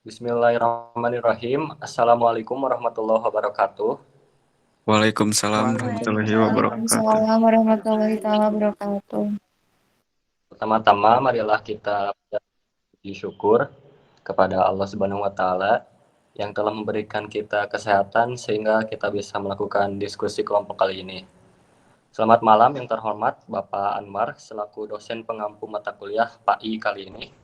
Bismillahirrahmanirrahim. Assalamualaikum warahmatullahi wabarakatuh. Waalaikumsalam warahmatullahi wabarakatuh. Waalaikumsalam warahmatullahi taala wabarakatuh. Pertama-tama marilah kita puji syukur kepada Allah Subhanahu wa taala yang telah memberikan kita kesehatan sehingga kita bisa melakukan diskusi kelompok kali ini. Selamat malam yang terhormat Bapak Anwar selaku dosen pengampu mata kuliah PAI kali ini.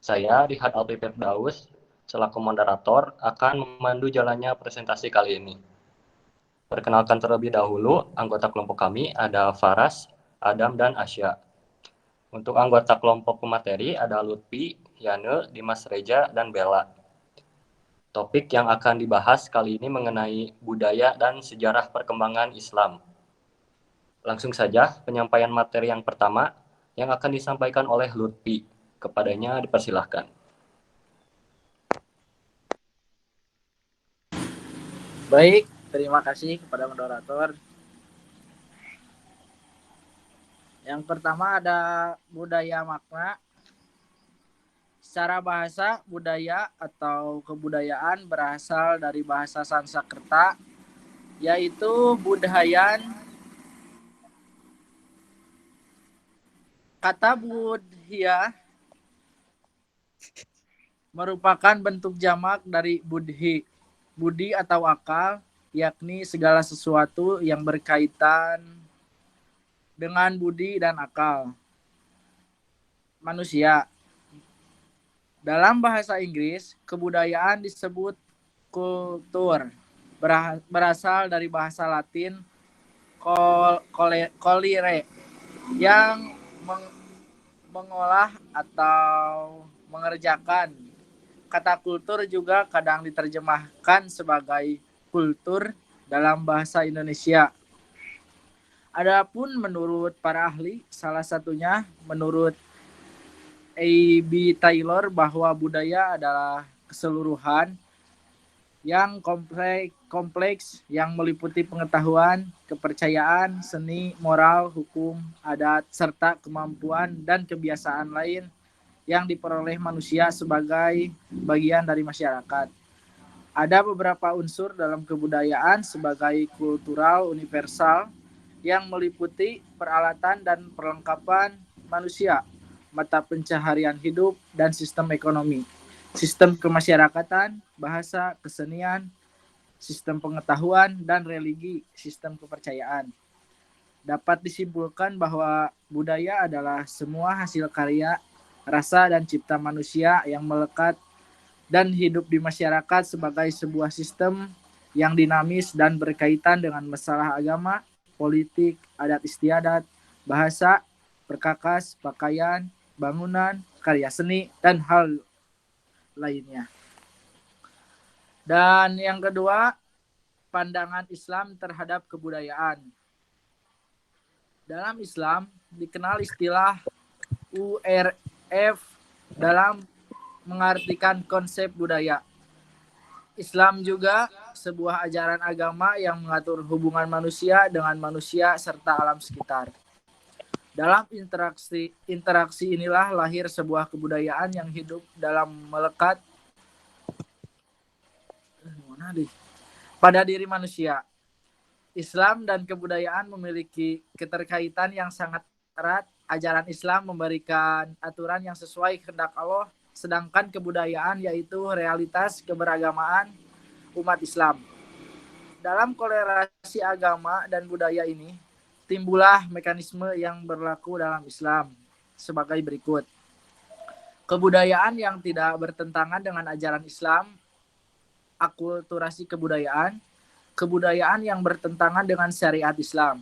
Saya Rihat Alpi Firdaus selaku moderator akan memandu jalannya presentasi kali ini. Perkenalkan terlebih dahulu, anggota kelompok kami ada Faras, Adam, dan Asya. Untuk anggota kelompok pemateri ada Lutfi, Yane, Dimas Reja, dan Bella. Topik yang akan dibahas kali ini mengenai budaya dan sejarah perkembangan Islam. Langsung saja penyampaian materi yang pertama yang akan disampaikan oleh Lutfi. Kepadanya dipersilahkan. Baik, terima kasih kepada moderator. Yang pertama ada budaya makna. Secara bahasa, budaya atau kebudayaan berasal dari bahasa Sanskerta, yaitu budayan. Kata budaya merupakan bentuk jamak dari budhi. Budi atau akal, yakni segala sesuatu yang berkaitan dengan budi dan akal manusia. Dalam bahasa Inggris, kebudayaan disebut kultur. Berasal dari bahasa Latin colere yang mengolah atau mengerjakan. Kata kultur juga kadang diterjemahkan sebagai kultur dalam bahasa Indonesia. Adapun menurut para ahli, salah satunya menurut A.B. Taylor bahwa budaya adalah keseluruhan yang kompleks yang meliputi pengetahuan, kepercayaan, seni, moral, hukum, adat, serta kemampuan dan kebiasaan lain yang diperoleh manusia sebagai bagian dari masyarakat. Ada beberapa unsur dalam kebudayaan sebagai kultural universal yang meliputi peralatan dan perlengkapan manusia, mata pencaharian hidup, dan sistem ekonomi, sistem kemasyarakatan, bahasa, kesenian, sistem pengetahuan, dan religi, sistem kepercayaan. Dapat disimpulkan bahwa budaya adalah semua hasil karya, rasa, dan cipta manusia yang melekat dan hidup di masyarakat sebagai sebuah sistem yang dinamis dan berkaitan dengan masalah agama, politik, adat istiadat, bahasa, perkakas, pakaian, bangunan, karya seni, dan hal lainnya. Dan yang kedua, pandangan Islam terhadap kebudayaan. Dalam Islam dikenal istilah URF dalam mengartikan konsep budaya. Islam juga sebuah ajaran agama yang mengatur hubungan manusia dengan manusia serta alam sekitar. Dalam interaksi inilah lahir sebuah kebudayaan yang hidup dalam melekat pada diri manusia. Islam dan kebudayaan memiliki keterkaitan yang sangat erat. Ajaran Islam memberikan aturan yang sesuai kehendak Allah, sedangkan kebudayaan yaitu realitas keberagamaan umat Islam. Dalam kolerasi agama dan budaya ini, timbullah mekanisme yang berlaku dalam Islam sebagai berikut. Kebudayaan yang tidak bertentangan dengan ajaran Islam, akulturasi kebudayaan, kebudayaan yang bertentangan dengan syariat Islam.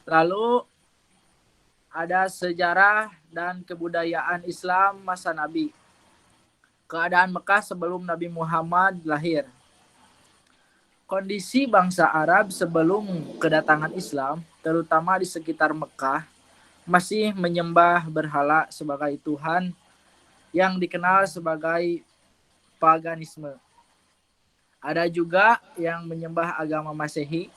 Lalu ada sejarah dan kebudayaan Islam masa Nabi. Keadaan Mekah sebelum Nabi Muhammad lahir. Kondisi bangsa Arab sebelum kedatangan Islam, terutama di sekitar Mekah, masih menyembah berhala sebagai Tuhan yang dikenal sebagai paganisme. Ada juga yang menyembah agama Masehi,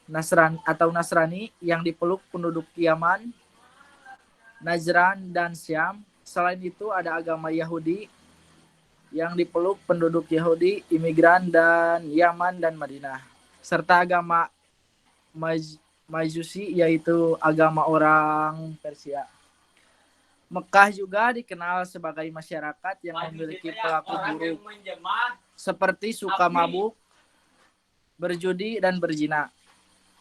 Nasrani yang dipeluk penduduk Yaman, Najran, dan Syam. Selain itu ada agama Yahudi yang dipeluk penduduk Yahudi, imigran dan Yaman dan Madinah, serta agama Majusi yaitu agama orang Persia. Mekah juga dikenal sebagai masyarakat yang memiliki pelaku buruk seperti suka mabuk, berjudi, dan berzina.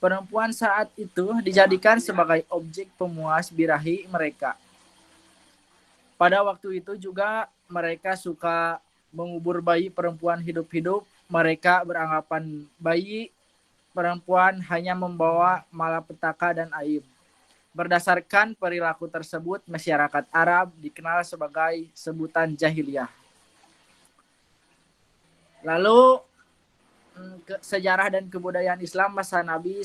Perempuan saat itu dijadikan sebagai objek pemuas birahi mereka. Pada waktu itu juga mereka suka mengubur bayi perempuan hidup-hidup. Mereka beranggapan bayi perempuan hanya membawa malapetaka dan aib. Berdasarkan perilaku tersebut, masyarakat Arab dikenal sebagai sebutan jahiliyah. Lalu sejarah dan kebudayaan Islam masa Nabi,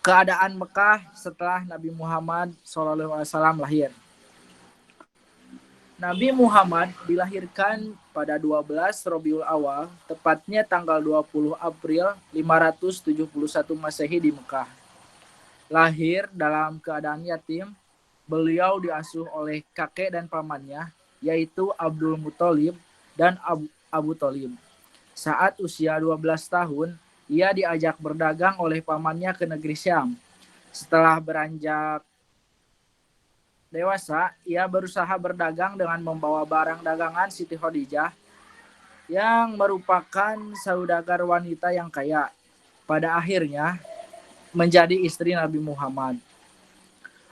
keadaan Mekah setelah Nabi Muhammad SAW lahir. Nabi Muhammad dilahirkan pada 12 Rabiul Awal, tepatnya tanggal 20 April 571 Masehi di Mekah. Lahir dalam keadaan yatim, beliau diasuh oleh kakek dan pamannya, yaitu Abdul Muthalib dan Abu Thalib. Saat usia 12 tahun, ia diajak berdagang oleh pamannya ke negeri Syam. Setelah beranjak dewasa, ia berusaha berdagang dengan membawa barang dagangan Siti Khadijah yang merupakan saudagar wanita yang kaya. Pada akhirnya menjadi istri Nabi Muhammad.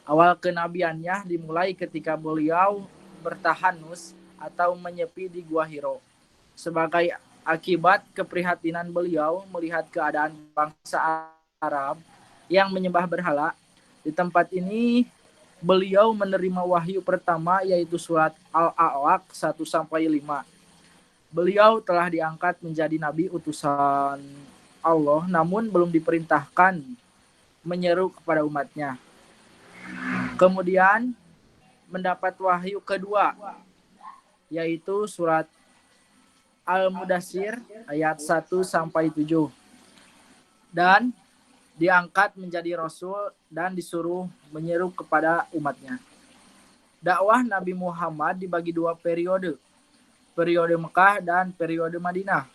Awal kenabiannya dimulai ketika beliau bertahanus atau menyepi di Gua Hiro. Sebagai akibat keprihatinan beliau melihat keadaan bangsa Arab yang menyembah berhala, di tempat ini beliau menerima wahyu pertama yaitu surat Al-A'laq 1-5. Beliau telah diangkat menjadi nabi utusan Allah, namun belum diperintahkan menyeru kepada umatnya. Kemudian mendapat wahyu kedua yaitu surat Al-Mudassir ayat 1-7 dan diangkat menjadi rasul dan disuruh menyeru kepada umatnya. Dakwah Nabi Muhammad dibagi 2 periode. Periode Mekah dan periode Madinah.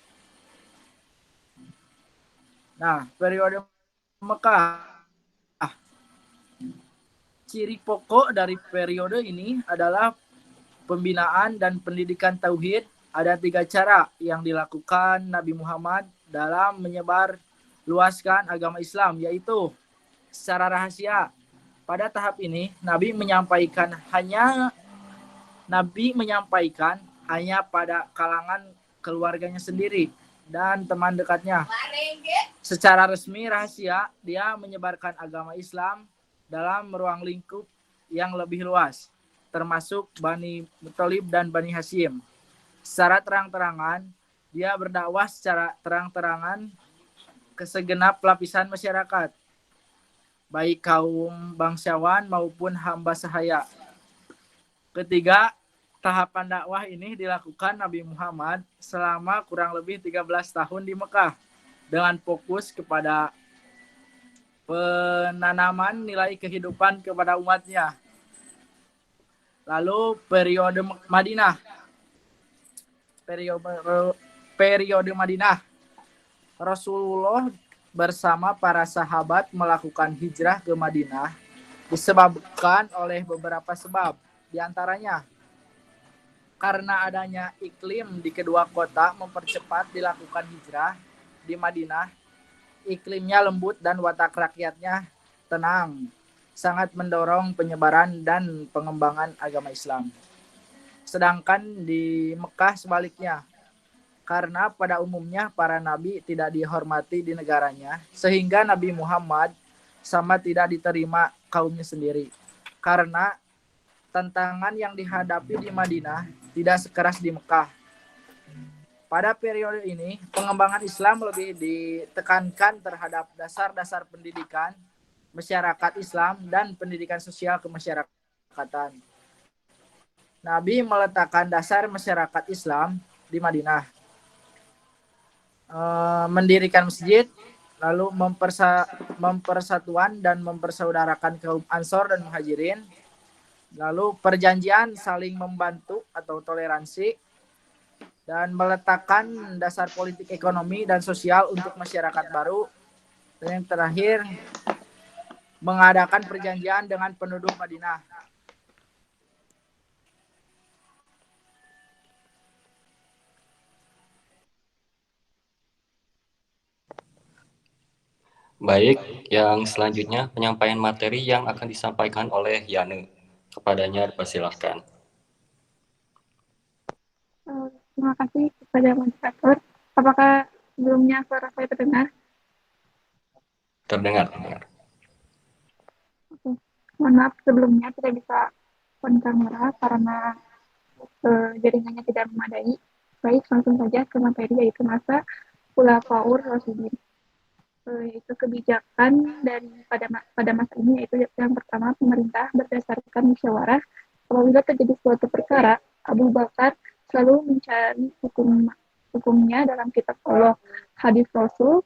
Nah, periode Mekah, ciri pokok dari periode ini adalah pembinaan dan pendidikan tauhid. Ada 3 cara yang dilakukan Nabi Muhammad dalam menyebar luaskan agama Islam, yaitu secara rahasia. Pada tahap ini, Nabi menyampaikan hanya pada kalangan keluarganya sendiri dan teman dekatnya. Secara resmi rahasia, dia menyebarkan agama Islam dalam ruang lingkup yang lebih luas, termasuk Bani Muthalib dan Bani Hashim. Secara terang-terangan, dia berdakwah secara terang-terangan ke segenap lapisan masyarakat, baik kaum bangsawan maupun hamba sahaya. Ketiga, tahapan dakwah ini dilakukan Nabi Muhammad selama kurang lebih 13 tahun di Mekah dengan fokus kepada penanaman nilai kehidupan kepada umatnya. Lalu periode Madinah. Periode Madinah. Rasulullah bersama para sahabat melakukan hijrah ke Madinah disebabkan oleh beberapa sebab. Di antaranya, karena adanya iklim di kedua kota mempercepat dilakukan hijrah. Di Madinah, iklimnya lembut dan watak rakyatnya tenang, sangat mendorong penyebaran dan pengembangan agama Islam. Sedangkan di Mekah sebaliknya, karena pada umumnya para nabi tidak dihormati di negaranya, sehingga Nabi Muhammad sama tidak diterima kaumnya sendiri. Karena tantangan yang dihadapi di Madinah tidak sekeras di Mekah. Pada periode ini, pengembangan Islam lebih ditekankan terhadap dasar-dasar pendidikan masyarakat Islam dan pendidikan sosial kemasyarakatan. Nabi meletakkan dasar masyarakat Islam di Madinah. Mendirikan masjid, lalu mempersatuan dan mempersaudarakan kaum Ansor dan Muhajirin, lalu perjanjian saling membantu atau toleransi, dan meletakkan dasar politik ekonomi dan sosial untuk masyarakat baru. Dan yang terakhir, mengadakan perjanjian dengan penduduk Madinah. Baik, yang selanjutnya penyampaian materi yang akan disampaikan oleh Yane. Kepadanya dipersilahkan. Terima kasih kepada moderator. Apakah sebelumnya suara saya terdengar? Terdengar. Oke. Mohon maaf sebelumnya tidak bisa on kamera karena jaringannya tidak memadai. Baik, langsung saja ke materi yaitu masa Khulafaur Rasyidin. Yaitu kebijakan dari pada masa ini, yaitu yang pertama, pemerintah berdasarkan musyawarah. Apabila terjadi suatu perkara, Abu Bakar selalu mencari hukumnya dalam kitab Allah, hadis Rasul,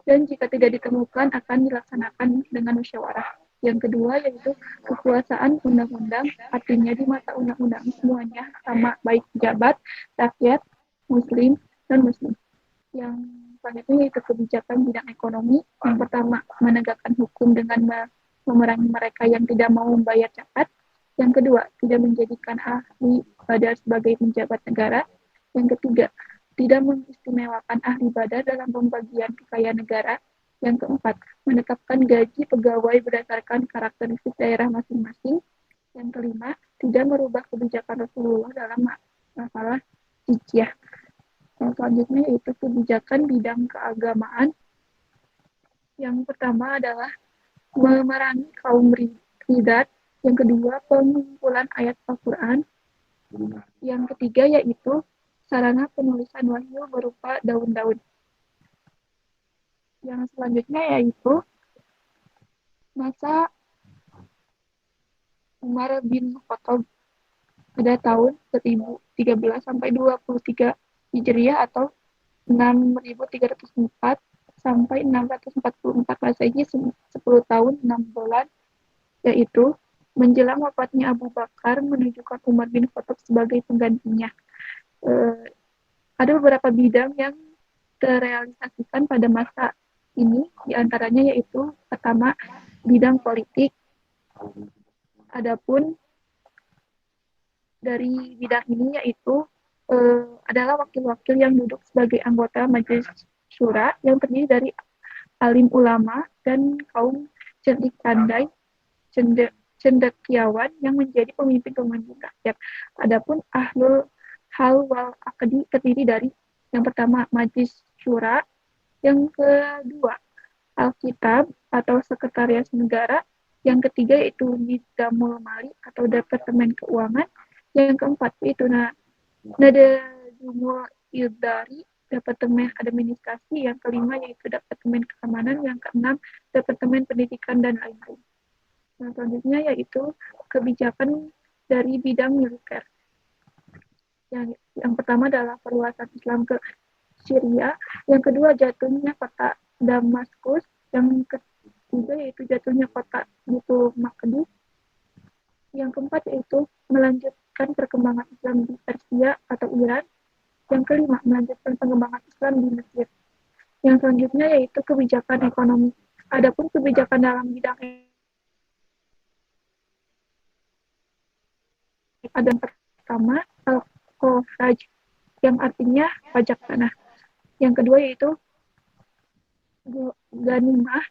dan jika tidak ditemukan akan dilaksanakan dengan musyawarah. Yang kedua yaitu kekuasaan undang-undang, artinya di mata undang-undang semuanya sama, baik pejabat, rakyat, muslim, dan muslim. Yang selanjutnya yaitu kebijakan bidang ekonomi. Yang pertama, menegakkan hukum dengan memerangi mereka yang tidak mau membayar zakat. Yang kedua, tidak menjadikan ahli badar sebagai penjabat negara. Yang ketiga, tidak mengistimewakan ahli badar dalam pembagian kekayaan negara. Yang keempat, menetapkan gaji pegawai berdasarkan karakteristik daerah masing-masing. Yang kelima, tidak merubah kebijakan Rasulullah dalam masalah jizyah. Yang selanjutnya yaitu kebijakan bidang keagamaan. Yang pertama adalah memerangi kaum Riddat. Yang kedua, pengumpulan ayat Al-Quran. Yang ketiga yaitu sarana penulisan wahyu berupa daun-daun. Yang selanjutnya yaitu masa Umar bin Khattab pada tahun 1013 sampai 23 Hijriah atau 6304 sampai 644 Masehi, 10 tahun 6 bulan, yaitu menjelang wafatnya Abu Bakar menunjukkan Umar bin Khattab sebagai penggantinya. Ada beberapa bidang yang terrealisasikan pada masa ini, diantaranya yaitu pertama bidang politik. Adapun dari bidang ini yaitu adalah wakil-wakil yang duduk sebagai anggota Majelis Syura yang terdiri dari alim ulama dan kaum cerdik pandai, cendekiawan yang menjadi pemimpin rakyat. Adapun ahlul hal wal akdi terdiri dari yang pertama Majelis Syura, yang kedua Alkitab atau Sekretariat Negara, yang ketiga yaitu Nizamul Mali atau Departemen Keuangan, yang keempat yaitu Nadajumul Idari, Departemen Administrasi, yang kelima yaitu Departemen Keamanan, yang keenam Departemen Pendidikan, dan lain-lain. Yang selanjutnya yaitu kebijakan dari bidang militer. Yang pertama adalah perluasan Islam ke Syria, yang kedua jatuhnya kota Damaskus, yang ketiga yaitu jatuhnya kota Baitul Maqdis, yang keempat yaitu melanjutkan perkembangan Islam di Persia atau Iran, yang kelima melanjutkan pengembangan Islam di Mesir. Yang selanjutnya yaitu kebijakan ekonomi. Adapun kebijakan dalam bidang ada yang pertama al-Kharaj, yang artinya pajak tanah. Yang kedua yaitu ganimah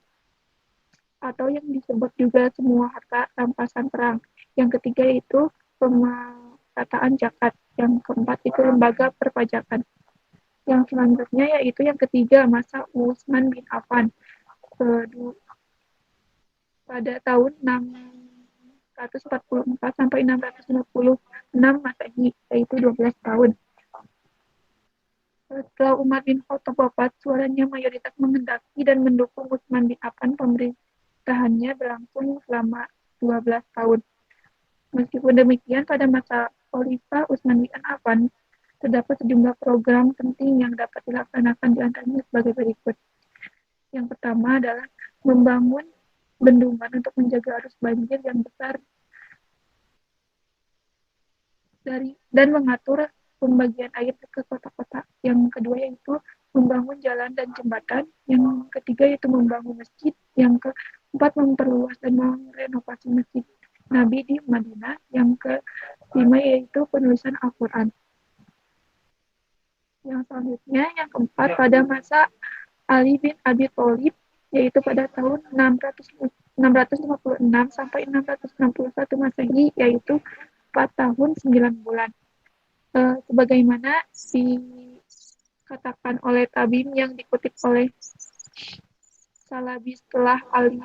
atau yang disebut juga semua harta rampasan perang. Yang ketiga yaitu pemerataan zakat. Yang keempat itu lembaga perpajakan. Yang selanjutnya yaitu yang ketiga masa Utsman bin Affan pada tahun 644 sampai 656 Masehi, yaitu 12 tahun. Setelah Umar bin Khattab wafat, suaranya mayoritas menghendaki dan mendukung Utsman bin Affan. Pemerintahannya berlangsung selama 12 tahun. Meskipun demikian, pada masa Khalifah Utsman bin Affan terdapat sejumlah program penting yang dapat dilaksanakan, di antaranya sebagai berikut. Yang pertama adalah membangun bendungan untuk menjaga arus banjir yang besar dan mengatur pembagian air ke kota-kota. Yang kedua yaitu membangun jalan dan jembatan. Yang ketiga yaitu membangun masjid. Yang keempat memperluas dan merenovasi masjid Nabi di Madinah. Yang kelima yaitu penulisan Al-Quran. Yang selanjutnya, yang keempat, pada masa Ali bin Abi Thalib, yaitu pada tahun 656 sampai 661 Masehi, yaitu 4 tahun 9 bulan. Sebagaimana dikatakan oleh Tabim yang dikutip oleh Salabi, setelah Ali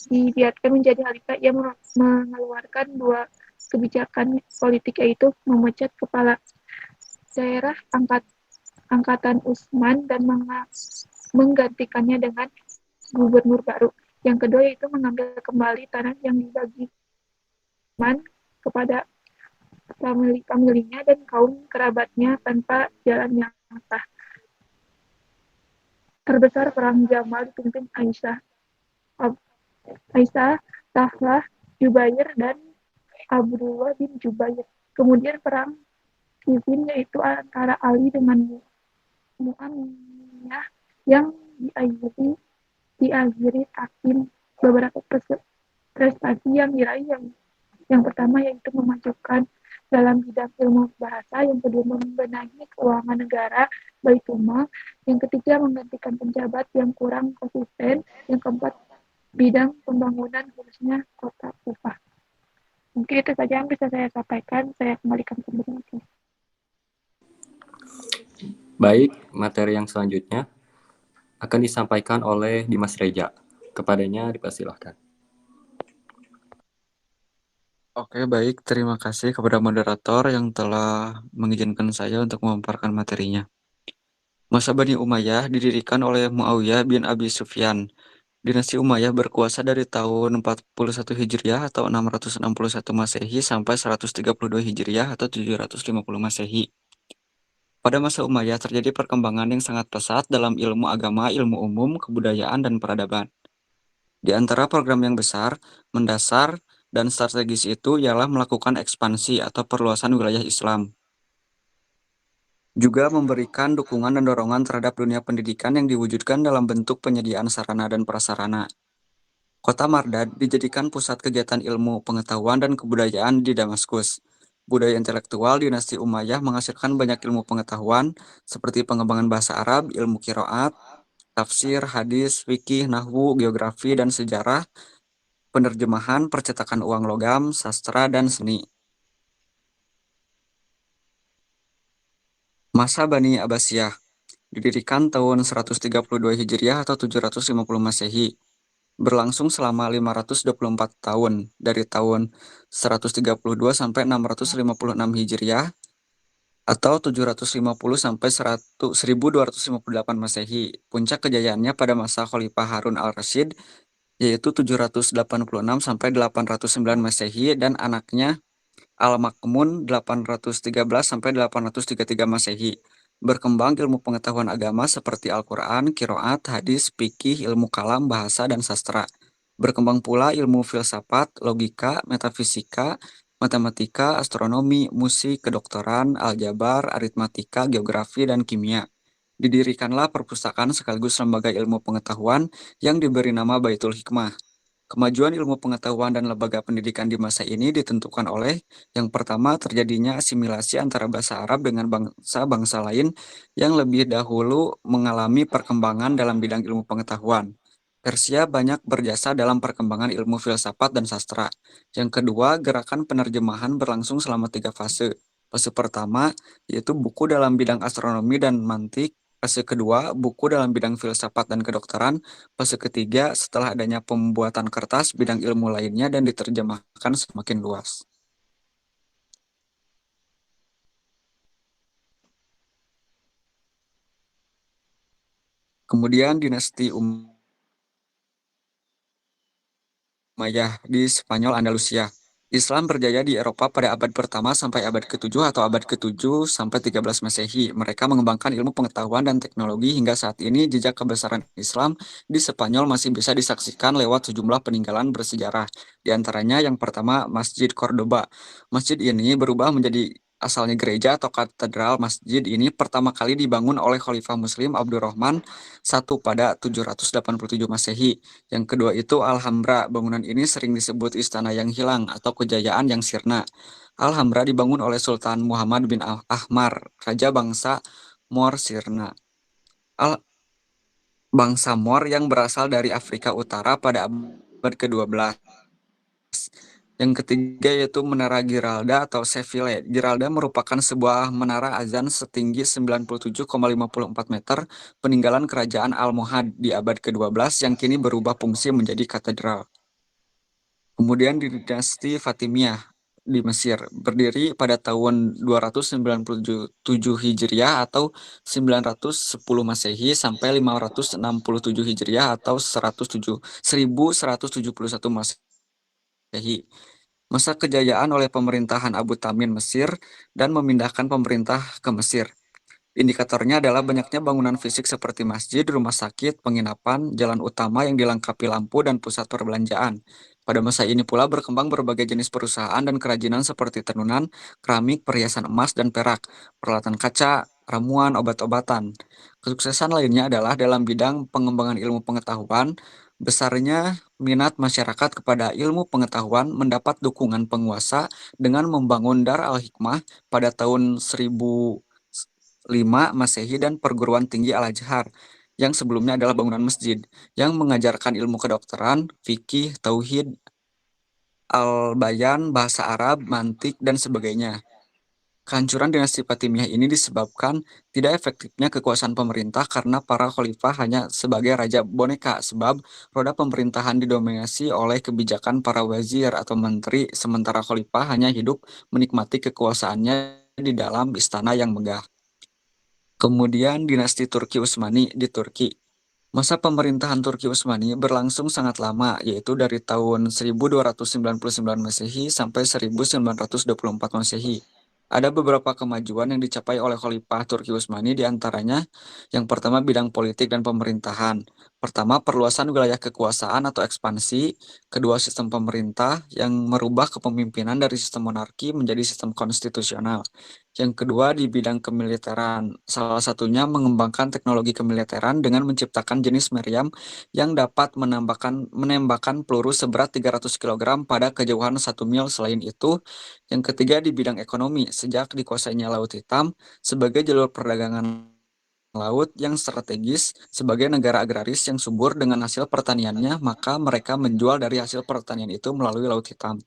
dibiarkan menjadi khalifah, ia mengeluarkan 2 kebijakan politik, yaitu memecat kepala daerah angkatan Utsman dan menggantikannya dengan gubernur baru. Yang kedua yaitu mengambil kembali tanah yang dibagi Utsman kepada pemiliknya dan kaum kerabatnya tanpa jalan yang sah. Terbesar perang Jamal dipimpin Aisyah, Tahlah, Jubair, dan Abdullah bin Jubair. Kemudian perang Siffin yaitu antara Ali dengan Mu'awiyah yang diakhiri takin beberapa prestasi yang diraih. Yang pertama yaitu memajukan dalam bidang ilmu bahasa, yang kedua membenahi keuangan negara Baitulmal, yang ketiga menggantikan penjabat yang kurang konsisten, yang keempat bidang pembangunan khususnya kota Kufah. Mungkin itu saja yang bisa saya sampaikan. Saya kembalikan ke Bu. Baik, materi yang selanjutnya akan disampaikan oleh Dimas Reja. Kepadanya dipersilahkan. Oke, baik. Terima kasih kepada moderator yang telah mengizinkan saya untuk memaparkan materinya. Masa Bani Umayyah didirikan oleh Muawiyah bin Abi Sufyan. Dinasti Umayyah berkuasa dari tahun 41 Hijriah atau 661 Masehi sampai 132 Hijriah atau 750 Masehi. Pada masa Umayyah terjadi perkembangan yang sangat pesat dalam ilmu agama, ilmu umum, kebudayaan, dan peradaban. Di antara program yang besar, mendasar, dan strategis itu ialah melakukan ekspansi atau perluasan wilayah Islam. Juga memberikan dukungan dan dorongan terhadap dunia pendidikan yang diwujudkan dalam bentuk penyediaan sarana dan prasarana. Kota Mardad dijadikan pusat kegiatan ilmu, pengetahuan, dan kebudayaan di Damaskus. Budaya intelektual dinasti Umayyah menghasilkan banyak ilmu pengetahuan seperti pengembangan bahasa Arab, ilmu qiraat, tafsir, hadis, fikih, nahwu, geografi, dan sejarah, penerjemahan, percetakan uang logam, sastra, dan seni. Masa Bani Abbasiyah didirikan tahun 132 Hijriah atau 750 Masehi. Berlangsung selama 524 tahun, dari tahun 132 sampai 656 Hijriah atau 750 sampai 1258 Masehi. Puncak kejayaannya pada masa Khalifah Harun al-Rasyid yaitu 786 sampai 809 Masehi dan anaknya Al-Makmun 813 sampai 833 Masehi. Berkembang ilmu pengetahuan agama seperti Al-Quran, qiraat, hadis, fikih, ilmu kalam, bahasa, dan sastra. Berkembang pula ilmu filsafat, logika, metafisika, matematika, astronomi, musik, kedokteran, aljabar, aritmatika, geografi, dan kimia. Didirikanlah perpustakaan sekaligus lembaga ilmu pengetahuan yang diberi nama Baitul Hikmah. Kemajuan ilmu pengetahuan dan lembaga pendidikan di masa ini ditentukan oleh yang pertama terjadinya asimilasi antara bahasa Arab dengan bangsa-bangsa lain yang lebih dahulu mengalami perkembangan dalam bidang ilmu pengetahuan. Persia banyak berjasa dalam perkembangan ilmu filsafat dan sastra. Yang kedua, gerakan penerjemahan berlangsung selama 3 fase. Fase pertama yaitu buku dalam bidang astronomi dan mantik. Fase kedua, buku dalam bidang filsafat dan kedokteran. Fase ketiga, setelah adanya pembuatan kertas, bidang ilmu lainnya dan diterjemahkan semakin luas. Kemudian dinasti Umayyah di Spanyol Andalusia. Islam berjaya di Eropa pada abad pertama sampai abad ke-7 atau abad ke-7 sampai 13 Masehi. Mereka mengembangkan ilmu pengetahuan dan teknologi hingga saat ini jejak kebesaran Islam di Spanyol masih bisa disaksikan lewat sejumlah peninggalan bersejarah. Di antaranya yang pertama Masjid Cordoba. Masjid ini berubah menjadi asalnya gereja atau katedral masjid ini pertama kali dibangun oleh Khalifah Muslim Abdurrahman I pada 787 Masehi. Yang kedua itu Alhambra. Bangunan ini sering disebut istana yang hilang atau kejayaan yang sirna. Alhambra dibangun oleh Sultan Muhammad bin Ahmar, raja bangsa Moor Sirna. Bangsa Moor yang berasal dari Afrika Utara pada abad ke-12. Yang ketiga yaitu Menara Giralda atau Seville. Giralda merupakan sebuah menara azan setinggi 97,54 meter peninggalan kerajaan Almohad di abad ke-12 yang kini berubah fungsi menjadi katedral. Kemudian di dinasti Fatimiyah di Mesir, berdiri pada tahun 297 Hijriah atau 910 Masehi sampai 567 Hijriah atau 1171 Masehi. Masa kejayaan oleh pemerintahan Abu Tamin Mesir dan memindahkan pemerintah ke Mesir. Indikatornya adalah banyaknya bangunan fisik seperti masjid, rumah sakit, penginapan, jalan utama yang dilengkapi lampu dan pusat perbelanjaan. Pada masa ini pula berkembang berbagai jenis perusahaan dan kerajinan seperti tenunan, keramik, perhiasan emas dan perak, peralatan kaca, ramuan, obat-obatan. Kesuksesan lainnya adalah dalam bidang pengembangan ilmu pengetahuan. Besarnya minat masyarakat kepada ilmu pengetahuan mendapat dukungan penguasa dengan membangun Dar al-Hikmah pada tahun 1005 Masehi dan perguruan tinggi Al-Azhar yang sebelumnya adalah bangunan masjid yang mengajarkan ilmu kedokteran, fikih, tauhid, al-bayan, bahasa Arab, mantik, dan sebagainya. Kehancuran dinasti Fatimiyah ini disebabkan tidak efektifnya kekuasaan pemerintah karena para khalifah hanya sebagai raja boneka, sebab roda pemerintahan didominasi oleh kebijakan para wazir atau menteri, sementara khalifah hanya hidup menikmati kekuasaannya di dalam istana yang megah. Kemudian dinasti Turki Utsmani di Turki. Masa pemerintahan Turki Utsmani berlangsung sangat lama, yaitu dari tahun 1299 Masehi sampai 1924 Masehi. Ada beberapa kemajuan yang dicapai oleh Khalifah Turki Utsmani, di antaranya yang pertama bidang politik dan pemerintahan. Pertama, perluasan wilayah kekuasaan atau ekspansi. Kedua, sistem pemerintah yang merubah kepemimpinan dari sistem monarki menjadi sistem konstitusional. Yang kedua, di bidang kemiliteran. Salah satunya mengembangkan teknologi kemiliteran dengan menciptakan jenis meriam yang dapat menembakkan peluru seberat 300 kg pada kejauhan 1 mil. Selain itu, yang ketiga di bidang ekonomi, sejak dikuasainya Laut Hitam sebagai jalur perdagangan laut yang strategis sebagai negara agraris yang subur dengan hasil pertaniannya, maka mereka menjual dari hasil pertanian itu melalui Laut Hitam.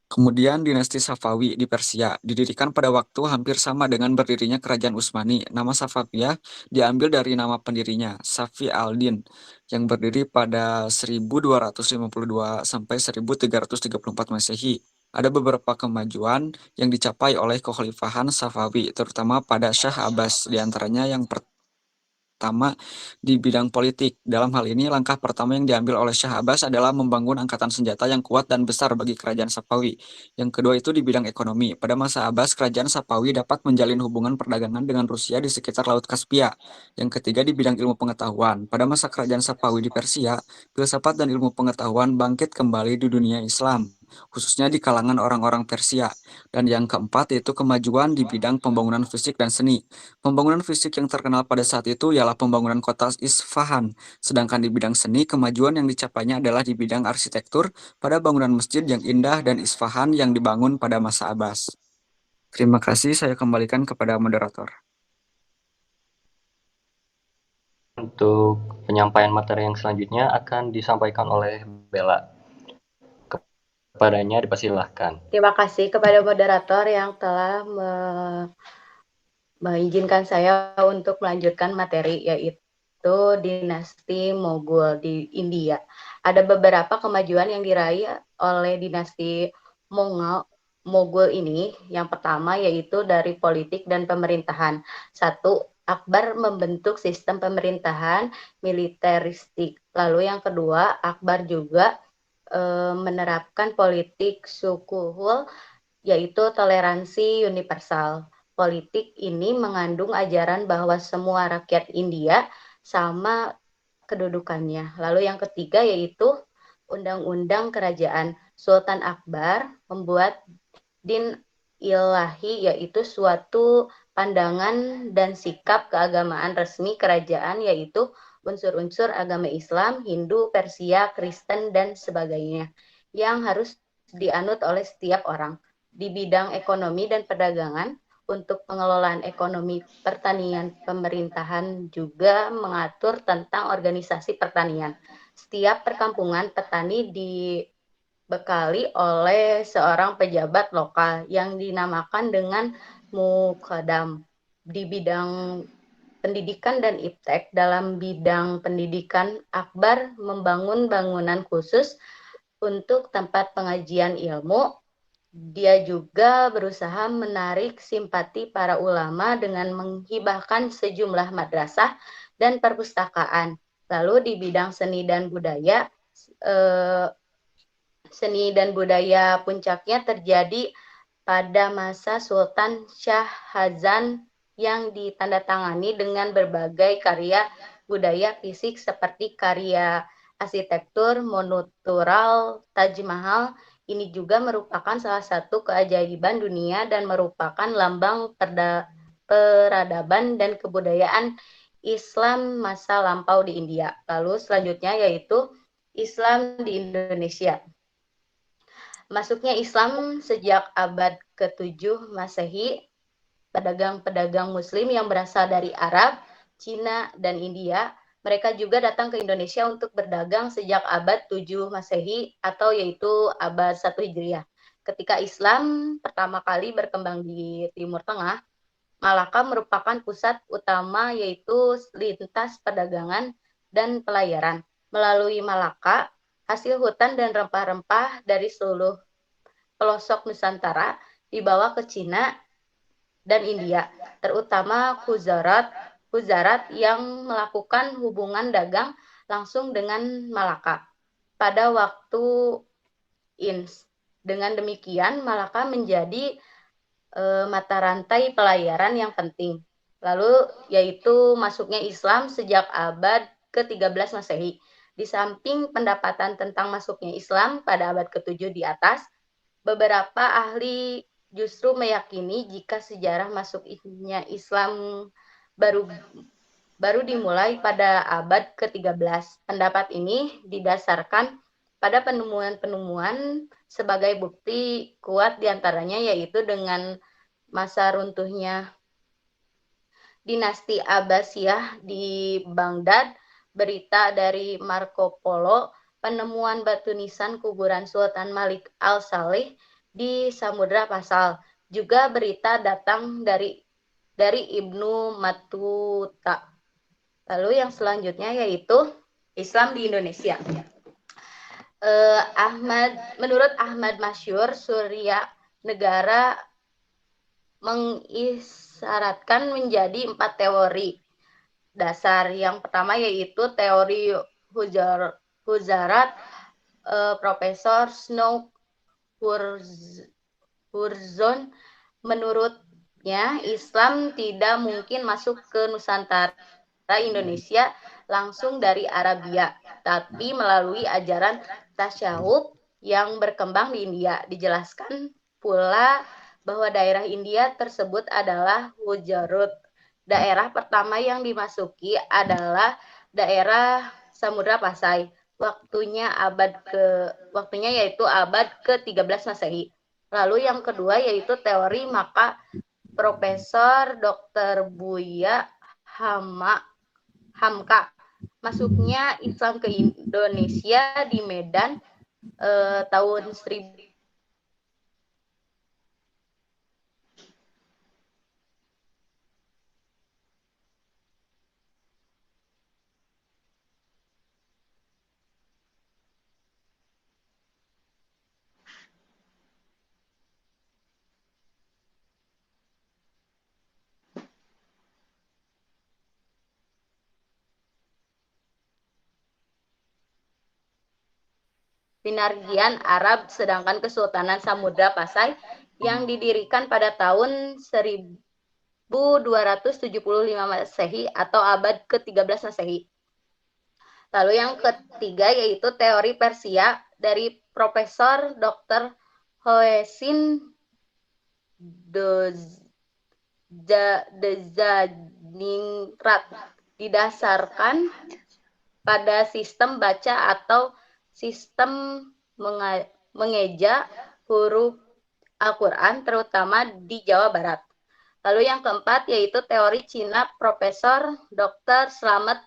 Kemudian dinasti Safawi di Persia didirikan pada waktu hampir sama dengan berdirinya kerajaan Utsmani. Nama Safawiyah diambil dari nama pendirinya, Safi al-Din, yang berdiri pada 1252 sampai 1334 Masehi. Ada beberapa kemajuan yang dicapai oleh kekhalifahan Safawi, terutama pada Syah Abbas, diantaranya yang pertama di bidang politik. Dalam hal ini, langkah pertama yang diambil oleh Syah Abbas adalah membangun angkatan senjata yang kuat dan besar bagi kerajaan Safawi. Yang kedua itu di bidang ekonomi. Pada masa Abbas, kerajaan Safawi dapat menjalin hubungan perdagangan dengan Rusia di sekitar Laut Kaspia. Yang ketiga di bidang ilmu pengetahuan. Pada masa kerajaan Safawi di Persia, filsafat dan ilmu pengetahuan bangkit kembali di dunia Islam, khususnya di kalangan orang-orang Persia. Dan yang keempat yaitu kemajuan di bidang pembangunan fisik dan seni. Pembangunan fisik yang terkenal pada saat itu ialah pembangunan kota Isfahan. Sedangkan di bidang seni, kemajuan yang dicapainya adalah di bidang arsitektur pada bangunan masjid yang indah dan Isfahan yang dibangun pada masa Abbas. Terima kasih, saya kembalikan kepada moderator. Untuk penyampaian materi yang selanjutnya akan disampaikan oleh Bella. Kepadanya dipersilahkan. Terima kasih kepada moderator yang telah mengizinkan saya untuk melanjutkan materi, yaitu dinasti Mughal di India. Ada beberapa kemajuan yang diraih oleh dinasti Mughal ini. Yang pertama yaitu dari politik dan pemerintahan. Satu, Akbar membentuk sistem pemerintahan militeristik. Lalu yang kedua, Akbar juga menerapkan politik sukuhul, yaitu toleransi universal. Politik ini mengandung ajaran bahwa semua rakyat India sama kedudukannya. Lalu yang ketiga yaitu undang-undang kerajaan. Sultan Akbar membuat din ilahi, yaitu suatu pandangan dan sikap keagamaan resmi kerajaan, yaitu unsur-unsur agama Islam, Hindu, Persia, Kristen, dan sebagainya, yang harus dianut oleh setiap orang. Di bidang ekonomi dan perdagangan, untuk pengelolaan ekonomi pertanian, pemerintahan juga mengatur tentang organisasi pertanian. Setiap perkampungan petani dibekali oleh seorang pejabat lokal yang dinamakan dengan Muqaddam. Di bidang pendidikan dan iptek, dalam bidang pendidikan, Akbar membangun bangunan khusus untuk tempat pengajian ilmu. Dia juga berusaha menarik simpati para ulama dengan menghibahkan sejumlah madrasah dan perpustakaan. Lalu di bidang seni dan budaya, puncaknya terjadi pada masa Sultan Shah Hazan yang ditandatangani dengan berbagai karya budaya fisik seperti karya arsitektur monumental Taj Mahal. Ini juga merupakan salah satu keajaiban dunia dan merupakan lambang peradaban dan kebudayaan Islam masa lampau di India. Lalu selanjutnya yaitu Islam di Indonesia. Masuknya Islam sejak abad ke-7 Masehi, pedagang-pedagang Muslim yang berasal dari Arab, Cina, dan India, mereka juga datang ke Indonesia untuk berdagang sejak abad 7 Masehi atau yaitu abad 1 Hijriah. Ketika Islam pertama kali berkembang di Timur Tengah, Malaka merupakan pusat utama yaitu lintas perdagangan dan pelayaran. Melalui Malaka, hasil hutan dan rempah-rempah dari seluruh pelosok Nusantara dibawa ke Cina dan India, terutama Gujarat yang melakukan hubungan dagang langsung dengan Malaka pada waktu Ins. Dengan demikian, Malaka menjadi mata rantai pelayaran yang penting. Lalu yaitu masuknya Islam sejak abad ke-13 Masehi. Di samping pendapatan tentang masuknya Islam pada abad ke-7 di atas, beberapa ahli justru meyakini jika sejarah masuknya Islam baru dimulai pada abad ke-13. Pendapat ini didasarkan pada penemuan-penemuan sebagai bukti kuat diantaranya yaitu dengan masa runtuhnya dinasti Abbasiyah di Baghdad, berita dari Marco Polo, penemuan batu nisan kuburan Sultan Malik Al-Saleh di Samudra Pasal. Juga berita datang dari Ibnu Matuta. Lalu yang selanjutnya yaitu Islam di Indonesia. Menurut Ahmad Masyur, Surya Negara mengisyaratkan menjadi 4 teori dasar. Yang pertama yaitu teori Huzarat, Profesor Snow Curzon. Menurutnya, Islam tidak mungkin masuk ke Nusantara Indonesia langsung dari Arabia, tapi melalui ajaran tasyawuf yang berkembang di India. Dijelaskan pula bahwa daerah India tersebut adalah Gujarat. Daerah pertama yang dimasuki adalah daerah Samudra Pasai. Waktunya yaitu abad ke-13 Masehi. Lalu yang kedua yaitu teori maka Profesor Dr. Buya Hamka. Masuknya Islam ke Indonesia di Medan tahun 1000. Pinargian Arab, sedangkan Kesultanan Samudra Pasai yang didirikan pada tahun 1275 Masehi atau abad ke-13 Masehi. Lalu yang ketiga yaitu teori Persia dari Profesor Dr. Hoesin Dzaningrat didasarkan pada sistem baca atau sistem mengeja huruf Al-Quran, terutama di Jawa Barat. Lalu yang keempat yaitu teori Cina Profesor Dr. Slamet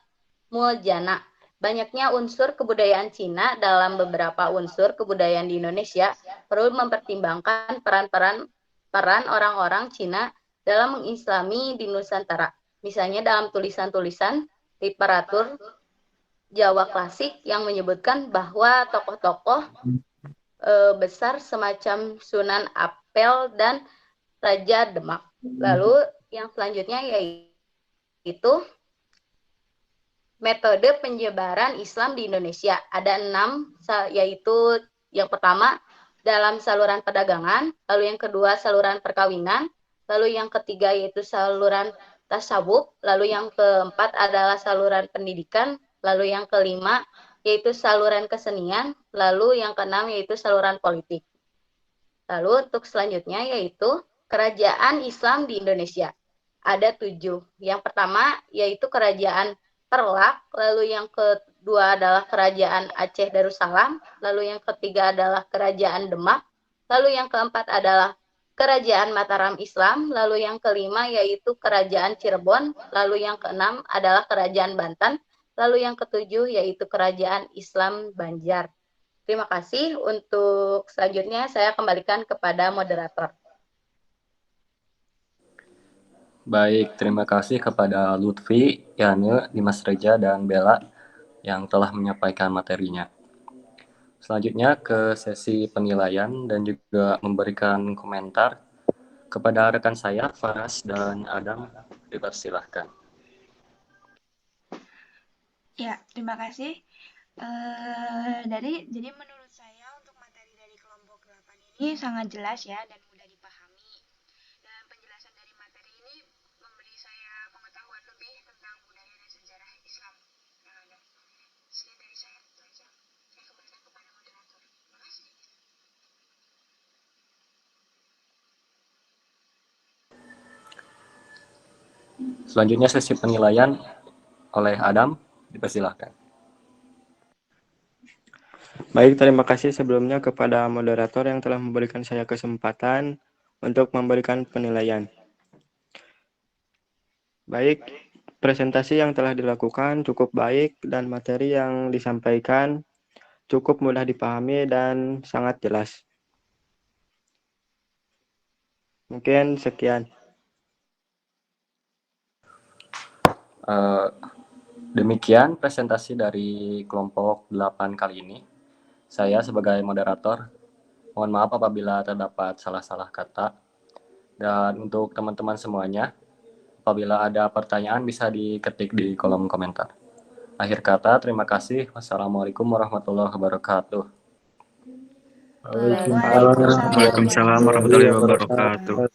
Muljana. Banyaknya unsur kebudayaan Cina dalam beberapa unsur kebudayaan di Indonesia perlu mempertimbangkan peran orang-orang Cina dalam mengislami di Nusantara. Misalnya dalam tulisan-tulisan literatur Jawa klasik yang menyebutkan bahwa tokoh-tokoh besar semacam Sunan Ampel dan Raja Demak. Lalu yang selanjutnya yaitu metode penyebaran Islam di Indonesia. Ada 6, yaitu yang pertama dalam saluran perdagangan, lalu yang kedua saluran perkawinan, lalu yang ketiga yaitu saluran tasawuf, lalu yang keempat adalah saluran pendidikan, lalu yang kelima yaitu saluran kesenian, lalu yang keenam yaitu saluran politik. Lalu untuk selanjutnya yaitu kerajaan Islam di Indonesia. Ada 7. Yang pertama yaitu kerajaan Perlak, lalu yang kedua adalah kerajaan Aceh Darussalam, lalu yang ketiga adalah kerajaan Demak, lalu yang keempat adalah kerajaan Mataram Islam, lalu yang kelima yaitu kerajaan Cirebon, lalu yang keenam adalah kerajaan Banten, lalu yang ketujuh yaitu kerajaan Islam Banjar. Terima kasih. Untuk selanjutnya saya kembalikan kepada moderator. Baik, terima kasih kepada Lutfi, Yane, Dimas Reja, dan Bella yang telah menyampaikan materinya. Selanjutnya ke sesi penilaian dan juga memberikan komentar kepada rekan saya, Faras dan Adam. Dipersilahkan. Ya, terima kasih. Jadi menurut saya untuk materi dari kelompok 8 ini sangat jelas ya dan mudah dipahami. Dan penjelasan dari materi ini memberi saya pengetahuan lebih tentang budaya dan sejarah Islam yang ada. Sekian dari saya, itu aja. Saya kembalikan kepada moderator. Terima kasih. Selanjutnya sesi penilaian oleh Adam. Dipersilahkan. Baik, terima kasih sebelumnya kepada moderator yang telah memberikan saya kesempatan untuk memberikan penilaian. Baik, presentasi yang telah dilakukan cukup baik dan materi yang disampaikan cukup mudah dipahami dan sangat jelas. Mungkin sekian. Demikian presentasi dari kelompok 8 kali ini. Saya sebagai moderator, mohon maaf apabila terdapat salah-salah kata. Dan untuk teman-teman semuanya, apabila ada pertanyaan bisa diketik di kolom komentar. Akhir kata, terima kasih. Wassalamualaikum warahmatullahi wabarakatuh. Waalaikumsalam warahmatullahi wabarakatuh.